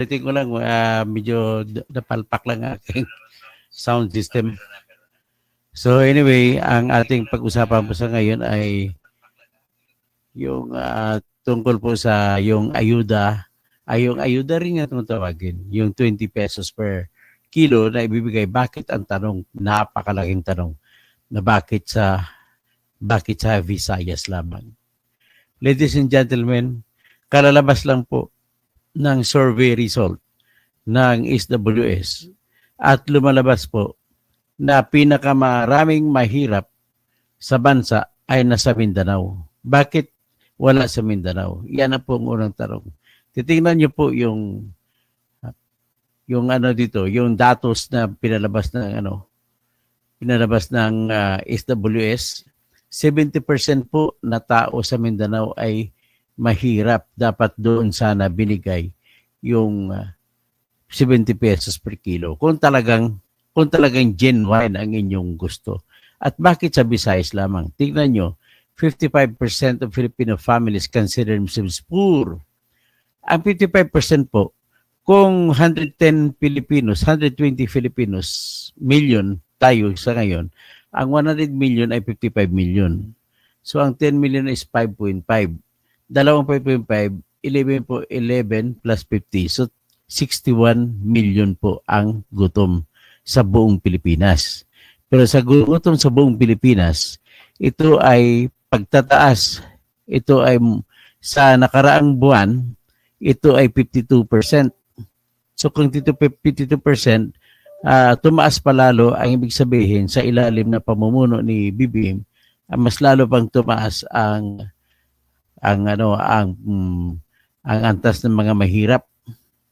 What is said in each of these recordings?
Ulitin ko lang, medyo napalpak lang aking sound system. So anyway, ang ating pag-usapan po sa ngayon ay yung tungkol po sa yung ayuda, yung ayuda rin nga itong tawagin, yung 20 pesos per kilo na ibibigay. Bakit ang tanong, napakalaking tanong, na bakit sa Visayas lamang? Ladies and gentlemen, kalalabas lang po ng survey result ng SWS at lumalabas po na pinakamaraming mahirap sa bansa ay nasa Mindanao. Bakit wala sa Mindanao? Yan ang po ang unang tanong. Titingnan niyo po yung ano dito, yung datos na pinalabas ng SWS. 70% po na tao sa Mindanao ay mahirap. Dapat doon sana binigay yung 70 pesos per kilo. Kung talagang genuine ang inyong gusto. At bakit sa Visayas lamang? Tingnan nyo, 55% of Filipino families consider themselves poor. Ang 55% po, kung 110 Filipinos, 120 Filipinos million tayo sa ngayon, ang 100 million ay 55 million. So ang 10 million is 5.5. Dalawang 5.5, 11 plus 50. So 61 million po ang gutom sa buong Pilipinas. Pero sa gutom sa buong Pilipinas, ito ay pagtataas. Ito ay sa nakaraang buwan, ito ay 52%. So kung dito 52%, tumaas pa lalo, ang ibig sabihin sa ilalim na pamumuno ni BBM, mas lalo pang tumaas ang antas ng mga mahirap.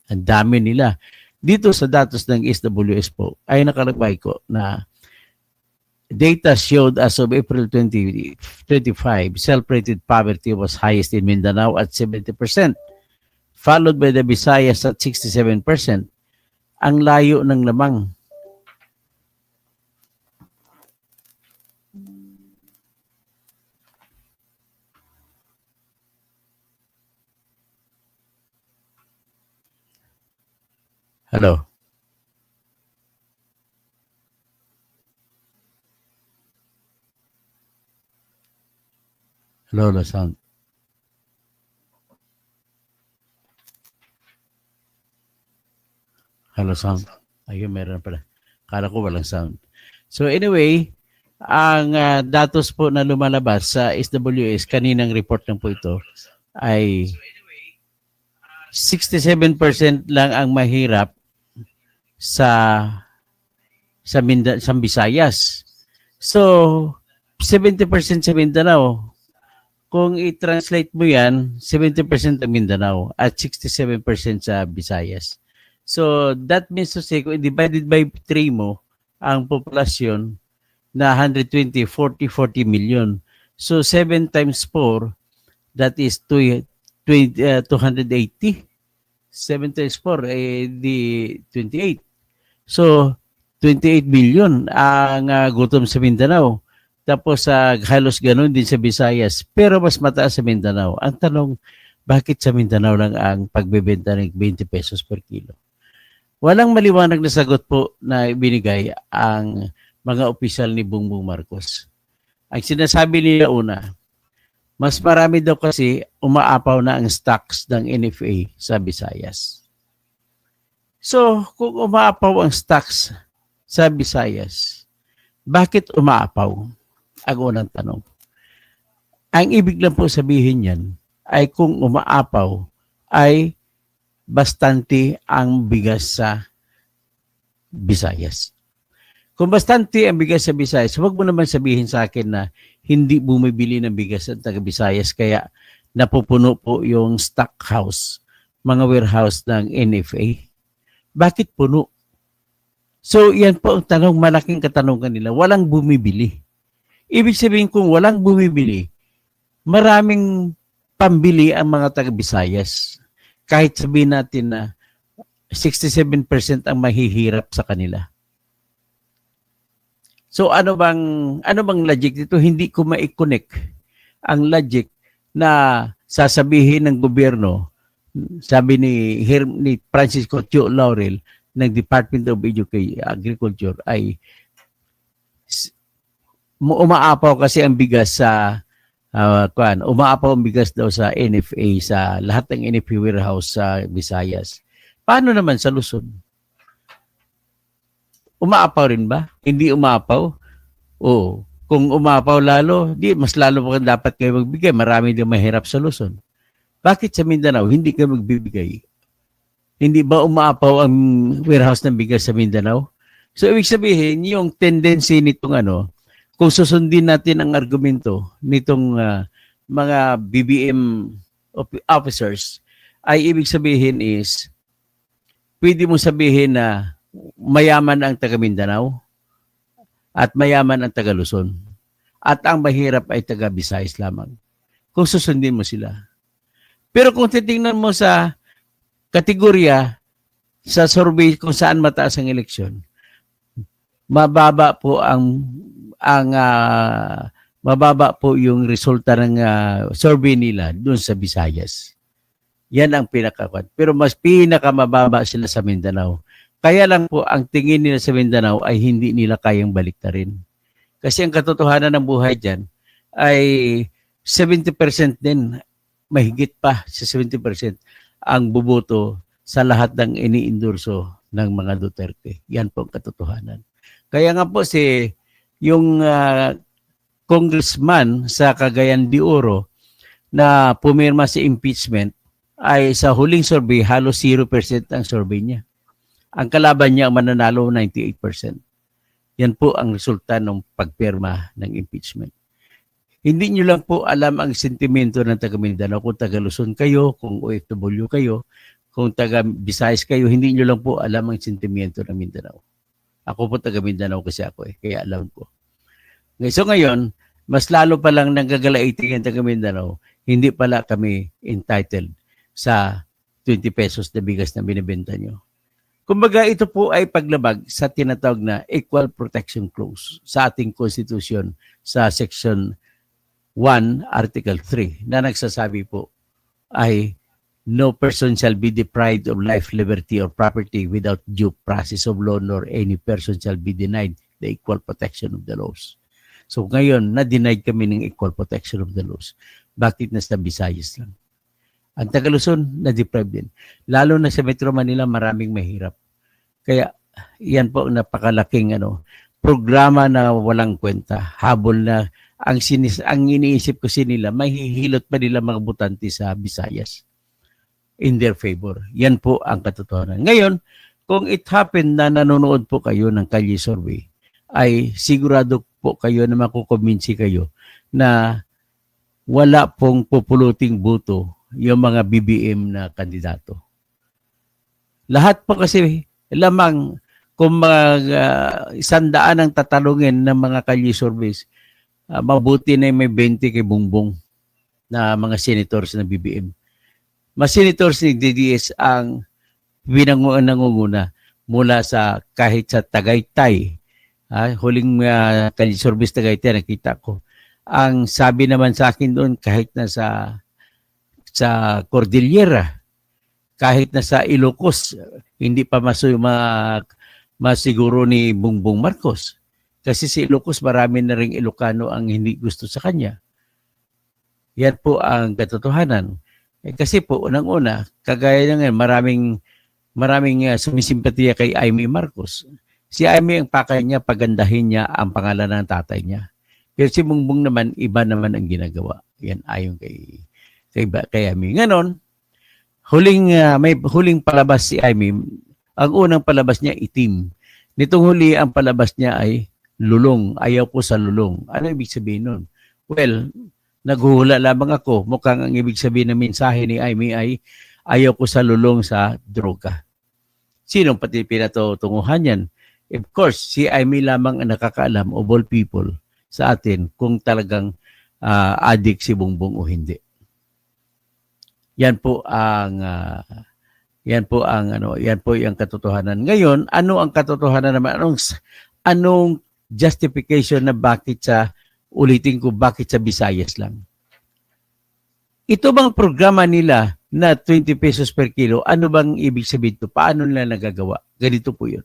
Ang dami nila. Dito sa datos ng SWS po, ay nakalagay ko na data showed as of April 2025, self-rated poverty was highest in Mindanao at 70%, followed by the Visayas at 67%. Ang layo ng lamang. Hello. Hello, sound. Hello, sound. Ayun, meron pala. Kala ko walang sound. So anyway, ang datos po na lumalabas sa SWS, kaninang report lang po ito, ay 67% lang ang mahirap sa Visayas. So 70% sa Mindanao. Kung i-translate mo yan, 70% sa Mindanao at 67% sa Visayas. So that means to say, kung divided by 3 mo, ang populasyon na 120, 40 million. So 7 times 4, that is 280. 7 times 4, di 28. So 28 billion ang gutom sa Mindanao. Tapos halos ganun din sa Visayas. Pero mas mataas sa Mindanao. Ang tanong, bakit sa Mindanao lang ang pagbebenta ng 20 pesos per kilo? Walang maliwanag na sagot po na ibinigay ang mga opisyal ni Bongbong Marcos. Ang sinasabi nila una, mas marami daw kasi umaapaw na ang stocks ng NFA sa Visayas. So, kung umaapaw ang stocks sa Visayas, bakit umaapaw? Ang unang tanong. Ang ibig lang po sabihin yan ay kung umaapaw ay bastante ang bigas sa Visayas. Kung bastante ang bigas sa Visayas, huwag mo naman sabihin sa akin na hindi bumibili ng bigas sa taga Visayas kaya napupuno po yung stock house, mga warehouse ng NFA. Bakit puno? So yan po ang tanong, malaking katanungan nila. Walang bumibili. Ibig sabihin kung walang bumibili, maraming pambili ang mga taga-Visayas. Kahit sabihin natin na 67% ang mahihirap sa kanila. So ano bang logic dito? Hindi ko ma-connect ang logic na sasabihin ng gobyerno sabi ni Francisco Tio Laurel ng Department of Education Agriculture ay umaapaw kasi ang bigas sa umaapaw ang bigas daw sa NFA, sa lahat ng NFA warehouse sa Visayas. Paano naman sa Luzon? Umaapaw rin ba? Hindi umaapaw? Oo. Kung umapaw lalo, mas lalo pa dapat kayo magbigay. Marami din mahirap sa Luzon. Bakit sa Mindanao hindi kayo magbibigay? Hindi ba umaapaw ang warehouse ng bigas sa Mindanao? So, ibig sabihin, yung tendency nitong kung susundin natin ang argumento nitong mga BBM officers, ay ibig sabihin is, pwede mo sabihin na mayaman ang taga Mindanao at mayaman ang taga Luzon. At ang mahirap ay taga Visayas lamang. Kung susundin mo sila. Pero kung titingnan mo sa kategorya sa survey kung saan mataas ang eleksyon, mababa po mababa po yung resulta ng survey nila doon sa Visayas. Yan ang pinakakuan. Pero mas pinakamababa sila sa Mindanao. Kaya lang po ang tingin nila sa Mindanao ay hindi nila kayang baliktarin. Kasi ang katotohanan ng buhay dyan ay 70% din, mahigit pa sa 70% ang buboto sa lahat ng iniindurso ng mga Duterte. Yan po ang katotohanan. Kaya nga po yung congressman sa Cagayan de Oro na pumirma sa impeachment ay sa huling survey halos 0% ang survey niya. Ang kalaban niya ang mananalo 98%. Yan po ang resulta ng pagpirma ng impeachment. Hindi nyo lang po alam ang sentimento ng taga Mindanao. Kung taga Luzon kayo, kung OFW kayo, kung taga Visayas kayo, hindi nyo lang po alam ang sentimento ng Mindanao. Ako po taga Mindanao kasi ako kaya alam ko. So ngayon, mas lalo pa lang nanggagalaiti ang taga Mindanao, hindi pala kami entitled sa 20 pesos na bigas na binibenta nyo. Kumbaga ito po ay paglabag sa tinatawag na Equal Protection Clause sa ating Constitution sa Section 1, Article 3 na nagsasabi po ay no person shall be deprived of life, liberty, or property without due process of law, nor any person shall be denied the equal protection of the laws. So ngayon, na-denied kami ng equal protection of the laws. Bakit nasa Visayas lang? Ang taga Luzon, na-deprive din. Lalo na sa Metro Manila, maraming mahirap. Kaya, yan po ang napakalaking programa na walang kwenta. Habol na ang iniisip kasi nila, mahihilot pa nila mga butante sa Visayas in their favor. Yan po ang katotohanan. Ngayon, kung it happened na nanonood po kayo ng Kalye Survey, ay sigurado po kayo na makukumbinsi kayo na wala pong pupuluting buto yung mga BBM na kandidato. Lahat po kasi lamang kung mga 100 ang tatalungin ng mga Kalye surveys, mabuti na may 20 kay Bongbong na mga senators na BBM. Mas senators ni DDS ang nangunguna mula sa kahit sa Tagaytay. Huling Kalye surveys Tagaytay nakita ko. Ang sabi naman sa akin doon kahit na sa Cordillera, kahit na sa Ilocos, hindi pa masiguro ni Bongbong Marcos. Kasi si Ilocos, marami na ring Ilocano ang hindi gusto sa kanya. Yan po ang katotohanan. Kasi po, unang-una, kagaya na ngayon, maraming sumisimpatiya kay Aimee Marcos. Si Aimee, ang pakay niya, pagandahin niya ang pangalan ng tatay niya. Pero si Bongbong naman, iba naman ang ginagawa. Yan ayon kay Aimee. Ngayon, may huling palabas si Aimee. Ang unang palabas niya, itim. Nitong huli, ang palabas niya ay lulong. Ayaw ko sa lulong. Ano ibig sabihin nun? Well, naghuhula lamang ako. Mukhang ang ibig sabihin ng mensahe ni Aimee ay ayaw ko sa lulong sa droga. Sinong pati pinatutunguhan yan? Of course, si Aimee lamang ang nakakaalam of all people sa atin kung talagang addict si Bongbong o hindi. Yan po yung katotohanan. Ngayon, ano ang katotohanan naman? Anong justification na bakit bakit sa Visayas lang? Ito bang programa nila na 20 pesos per kilo. Ano bang ibig sabihin ito? Paano nila nagagawa? Ganito po yun.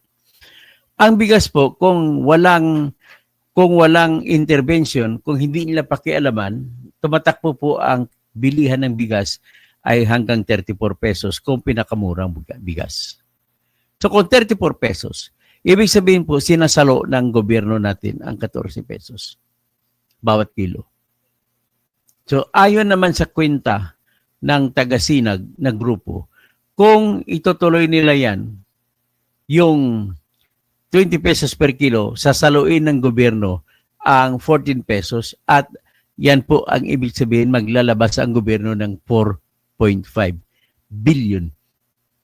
Ang bigas po, kung walang intervention, kung hindi nila pakialaman, tumatakbo po ang bilihan ng bigas ay hanggang 34 pesos kung pinakamurang bigas. So kung 34 pesos, ibig sabihin po, sinasalo ng gobyerno natin ang 14 pesos bawat kilo. So ayon naman sa kwenta ng taga-sinag na grupo, kung itutuloy nila yan, yung 20 pesos per kilo, sasaluin ng gobyerno ang 14 pesos at yan po ang ibig sabihin, maglalabas ang gobyerno ng 4.5 billion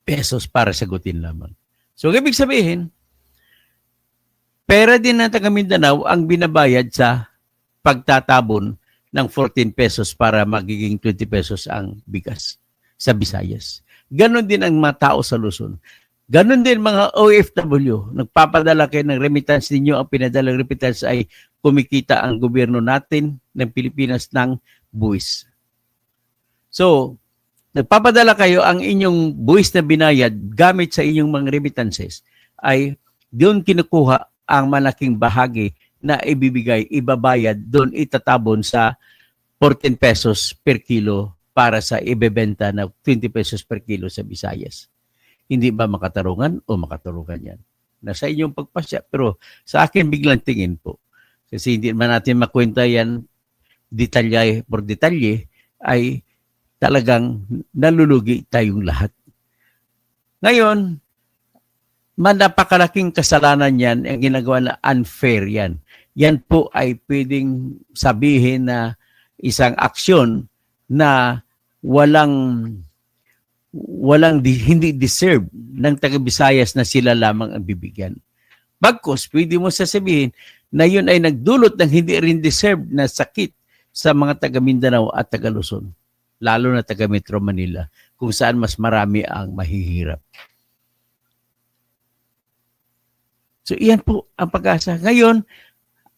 pesos para sagutin lamang. So ibig sabihin, pera din ng taga Mindanao ang binabayad sa pagtatabon ng 14 pesos para magiging 20 pesos ang bigas sa Visayas. Ganon din ang mga tao sa Luzon. Ganon din mga OFW. Nagpapadala kayo ng remittance ninyo. Ang pinadalang remittance ay kumikita ang gobyerno natin ng Pilipinas ng buwis. So, nagpapadala kayo, ang inyong buwis na binayad gamit sa inyong mga remittances ay doon kinukuha ang malaking bahagi na ibabayad, doon itatabon sa 14 pesos per kilo para sa ibebenta na 20 pesos per kilo sa Visayas. Hindi ba makatarungan o makatarungan yan? Nasa inyong pagpasya. Pero sa akin biglang tingin po. Kasi hindi man natin makwenta yan detalye por detalye, ay talagang nalulugi tayong lahat. Ngayon, napakalaking kasalanan yan, ang ginagawa na unfair yan. Yan po ay pwedeng sabihin na isang aksyon na hindi deserve ng taga-Visayas na sila lamang ang bibigyan. Bagkus, pwede mo sasabihin na yun ay nagdulot ng hindi rin deserve na sakit sa mga taga-Mindanao at taga-Luzon, lalo na taga-Metro Manila, kung saan mas marami ang mahihirap. So, iyan po ang pag-asa. Ngayon,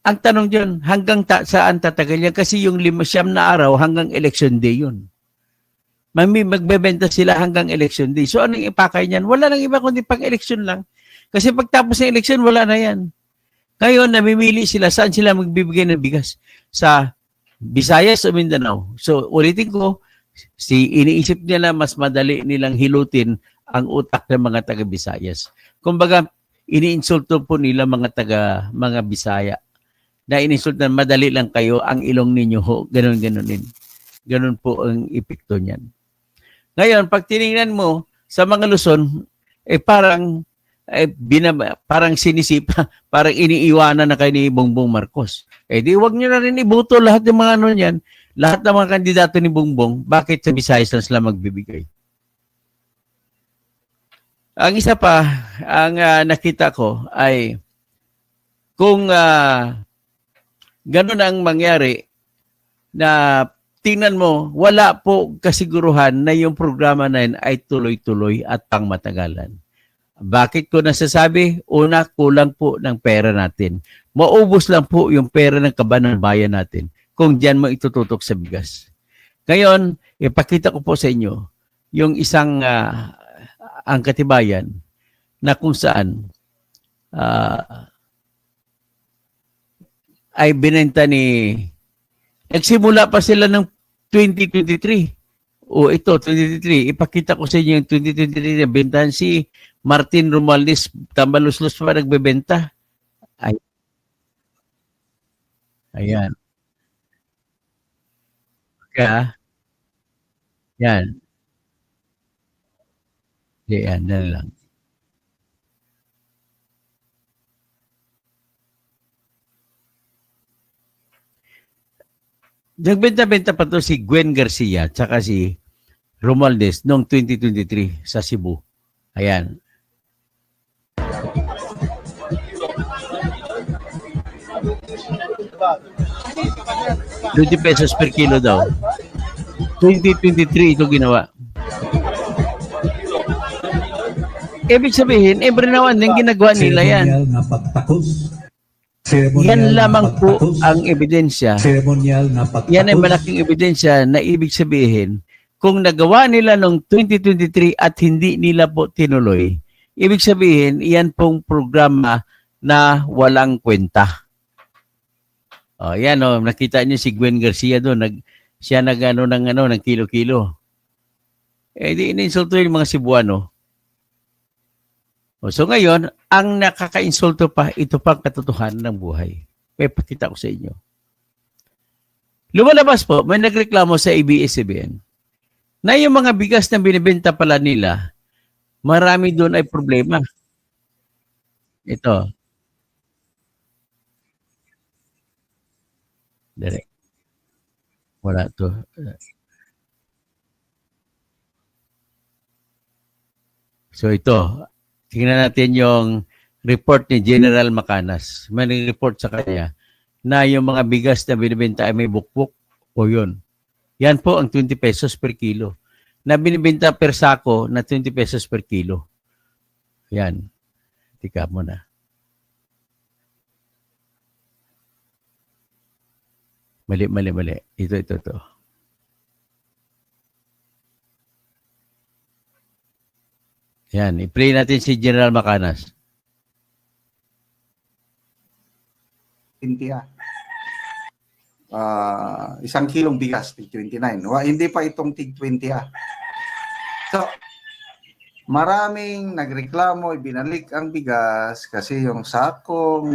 ang tanong dyan, hanggang saan tatagal yan? Kasi yung 5 na araw hanggang election day yun. Magbebenta sila hanggang election day. So, anong ipakay niyan? Wala nang iba kundi pang-election lang. Kasi pagtapos ng election, wala na yan. Ngayon, namimili sila saan sila magbibigay ng bigas. Sa Visayas o Mindanao. So, ulitin ko, iniisip nila mas madali nilang hilutin ang utak ng mga taga-Visayas. Kumbaga, iniinsulto po nila mga Bisaya na iniinsulto na madali lang kayo, ang ilong ninyo ho, ganun-ganunin. Ganun po ang epekto niyan. Ngayon, pag tinignan mo sa mga Luzon, parang sinisipa, parang iniiwanan na kayo ni Bongbong Marcos. Di wag nyo na rin iboto lahat ng mga niyan, lahat ng mga kandidato ni Bongbong, bakit sa Visayas lang sila magbibigay? Ang isa pa, ang nakita ko ay kung ganun ang mangyari na tingnan mo, wala po kasiguruhan na yung programa na yun ay tuloy-tuloy at pangmatagalan. Bakit ko nasasabi? Una, kulang po ng pera natin. Maubos lang po yung pera ng kaban ng bayan natin kung diyan mo itututok sa bigas. Ngayon, ipakita ko po sa inyo yung isang ang katibayan na kung saan ay binenta nagsimula pa sila ng 2023. O ito, 2023. Ipakita ko sa inyo yung 2023 na bentahan si Martin Romualdez. Tambaluslos pa nagbebenta. Ayan. Kaya, yan. Yan na lang. Nagbenta-benta pa to si Gwen Garcia tsaka si Romualdez noong 2023 sa Cebu. Ayan. ₱20 per kilo daw. 2023 ito ginawa. Ibig sabihin, every now and then ginagawa nila yan. Yan lamang po ang ebidensya. Yan ay malaking ebidensya na ibig sabihin, kung nagawa nila noong 2023 at hindi nila po tinuloy, ibig sabihin, iyan pong programa na walang kwenta. Yan nakita niyo si Gwen Garcia doon, siya ng kilo-kilo. Di ininsulto yung mga Cebuano. So ngayon, ang nakaka-insulto pa, ito pang katotohanan ng buhay. May pakita ko sa inyo. Lumalabas po, may nagreklamo sa ABS-CBN na yung mga bigas na binibenta pala nila, marami doon ay problema. Ito. Direct. Wala to. So ito, tingnan natin yung report ni General Macanas. May report sa kanya na yung mga bigas na binibenta ay may bukbuk o yun. Yan po ang 20 pesos per kilo. Na binibenta per sako na 20 pesos per kilo. Yan. Tika mo na. Mali. Ito. Yan. I-play natin si General Macanas. 20 isang kilong bigas, tig 29. Hindi pa itong tig 20 So, maraming nagreklamo, ibinalik ang bigas kasi yung sakong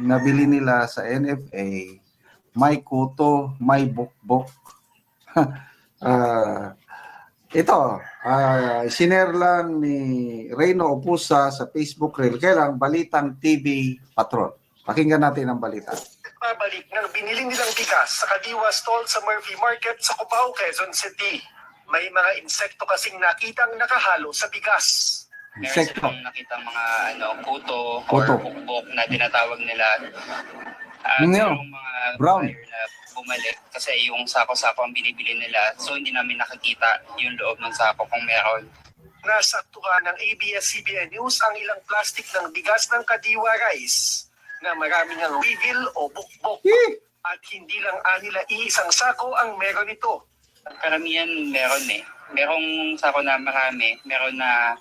nabili nila sa NFA, may kuto, may bukbok. Sinare lang ni Reyno Opusa sa Facebook Reel. Kailang Balitang TV Patron. Pakinggan natin ang balita. Pabalik ng binili nilang bigas sa Kadiwa Stall sa Murphy Market sa Cubao, Quezon City. May mga insekto kasing nakitang nakahalo sa bigas. Insekto. Meron silang nakitang mga kuto or bukbok na tinatawag nila. Merong mga brown buyer na bumalik kasi yung sako-sako ang binibili nila. So hindi namin nakikita yung loob ng sako kung meron. Nasaktuhan ng ABS-CBN News ang ilang plastic ng bigas ng Kadiwa Rice na marami ng reveal o bukbok at hindi lang anila iisang sako ang meron ito. Karamihan meron Merong sako na marami, meron na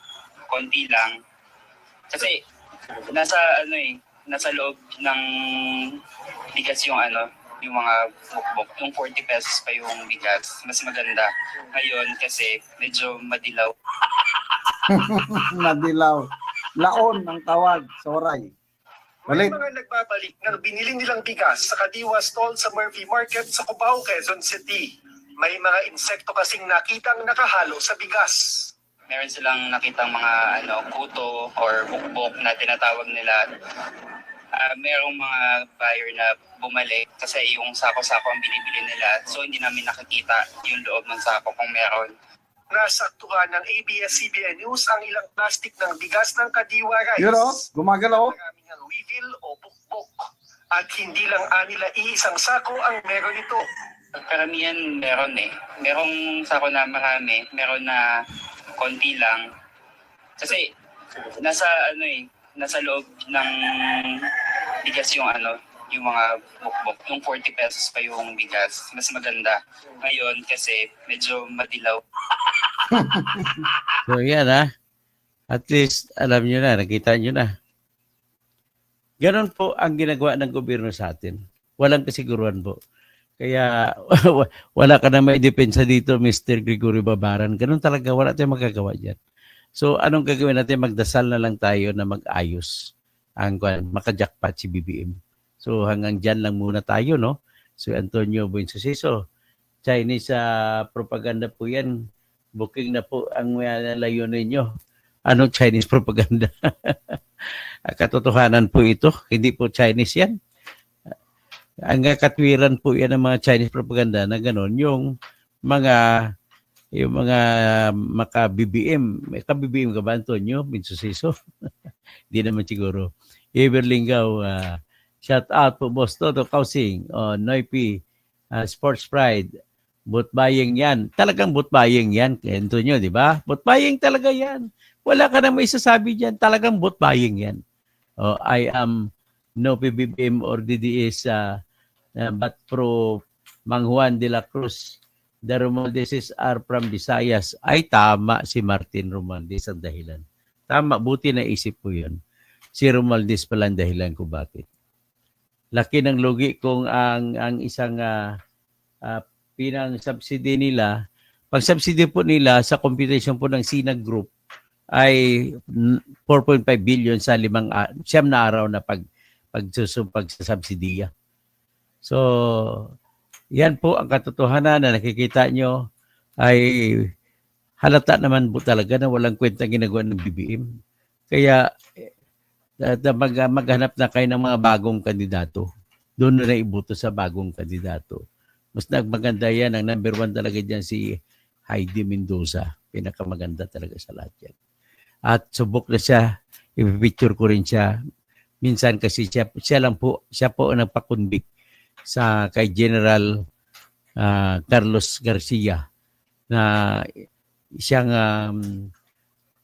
konti lang. Kasi nasa loob ng bigas yung yung mga bukbok. Yung 40 pesos pa yung bigas. Mas maganda. Ngayon kasi medyo madilaw. Madilaw. Laon ang tawag, Soray. May mga nagbabalik ng binili nilang bigas sa Kadiwa Stall sa Murphy Market sa Cubao, Quezon City. May mga insekto kasing nakitang nakahalo sa bigas. Meron silang nakitang mga kuto or bukbok na tinatawag nila. Merong mga buyer na bumalik kasi yung sako-sako ang binibili nila. So hindi namin nakikita yung loob ng sako kung meron. Nasaktuhan ng ABS-CBN News ang ilang plastic ng bigas ng Kadiwa Rice. Gumagalaw. Marami ng reveal o bukbok. At hindi lang anila iisang sako ang meron ito. Karamihan meron Merong sako na marami, meron na konti lang. Kasi nasa loob ng bigas yung yung mga bukbok. Yung 40 pesos pa yung bigas. Mas maganda. Ngayon kasi medyo madilaw. So yan At least alam nyo na, nakita nyo na. Ganon po ang ginagawa ng gobyerno sa atin. Walang kasiguruhan po. Kaya wala ka na may depensa dito, Mr. Gregorio Babaran. Ganon talaga, wala tayong magagawa dyan. So anong gagawin natin? Magdasal na lang tayo na mag-ayos ang makajakpat si BBM. So hanggang dyan lang muna tayo, no? So Antonio Buensusiso, Chinese propaganda po yan. Booking na po ang layunin nyo. Anong Chinese propaganda? Katotohanan po ito. Hindi po Chinese yan. Ang katwiran po yan ng mga Chinese propaganda na gano'n. Yung mga maka-BBM. May ka-BBM ka ba, Antonio Buensusiso? Hindi naman siguro. Everlingaw, shout out po, Boss Toto Kausing, Noipi, Sports Pride, boot buying yan. Talagang boot buying yan, Antonio, di ba? Boot buying talaga yan. Wala ka na may isasabi dyan. Talagang boot buying yan. I am no PBBM or DDS but pro Mang Juan de la Cruz. the Romualdezes are from Visayas. Ay, tama si Martin Romualdez ang dahilan. Tama, buti na isip ko yun. Si Romualdez pala ang dahilan ko bakit. Laki ng lugi kung ang isang pinang subsidy nila, pag subsidy po nila sa computation po ng Sinag Group ay 4.5 billion sa 5 na araw na pagsasubsidiya. So, yan po ang katotohanan na nakikita nyo ay halata naman po talaga na walang kwenta ginagawa ng BBM. Kaya maghanap na kayo ng mga bagong kandidato. Doon na ibuto sa bagong kandidato. Mas maganda yan. Ang number 1 talaga dyan si Heidi Mendoza. Pinakamaganda talaga sa lahat yan. At subok na siya. I-picture ko rin siya. Minsan kasi siya po ang nagpakunbik sa kay General Carlos Garcia na siyang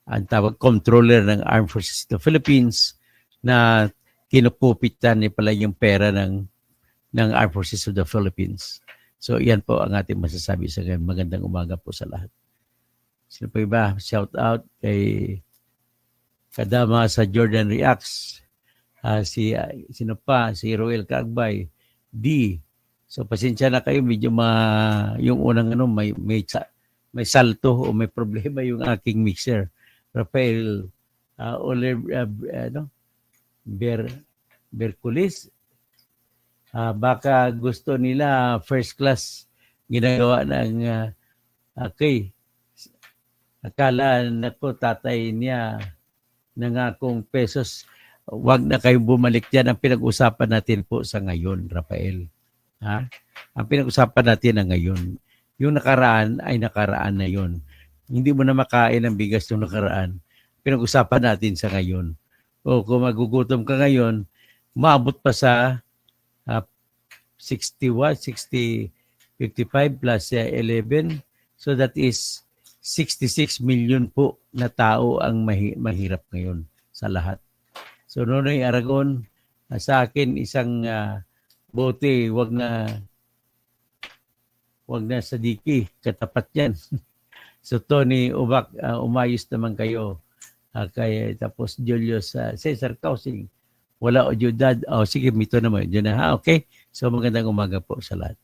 ang tawag controller ng Armed Forces of the Philippines na kinukupitan niya pala yung pera ng Armed Forces of the Philippines. So yan po ang ating masasabi sa ngayon. Magandang umaga po sa lahat. Sino pa iba? Shout out kay Kadama sa Jordan Reacts. Sino pa? Si Roel Kagbay. D. So pasensya na kayo. Medyo yung unang may salto o may problema yung aking mixer. Rafael Berkulis. Baka gusto nila first class ginagawa ng akala na po tatay niya ng akong pesos. Huwag na kayong bumalik dyan. Ang pinag-usapan natin po sa ngayon, Rafael. Ang pinag-usapan natin na ngayon. Yung nakaraan ay nakaraan na yon. Hindi mo na makain ng bigas yung nakaraan. Pinag-usapan natin sa ngayon. O kung magugutom ka ngayon, maabot pa sa 55 plus 11. So that is 66 million po na tao ang mahirap ngayon sa lahat. So Nonoy Aragon, sa akin isang bote, wag na sadiki, katapat yan. So Tony Ubak, umayos naman kayo. Tapos Julius Cesar Causing, wala o Judad. Sige, mito naman. Yun na, okay? So magandang umaga po sa lahat.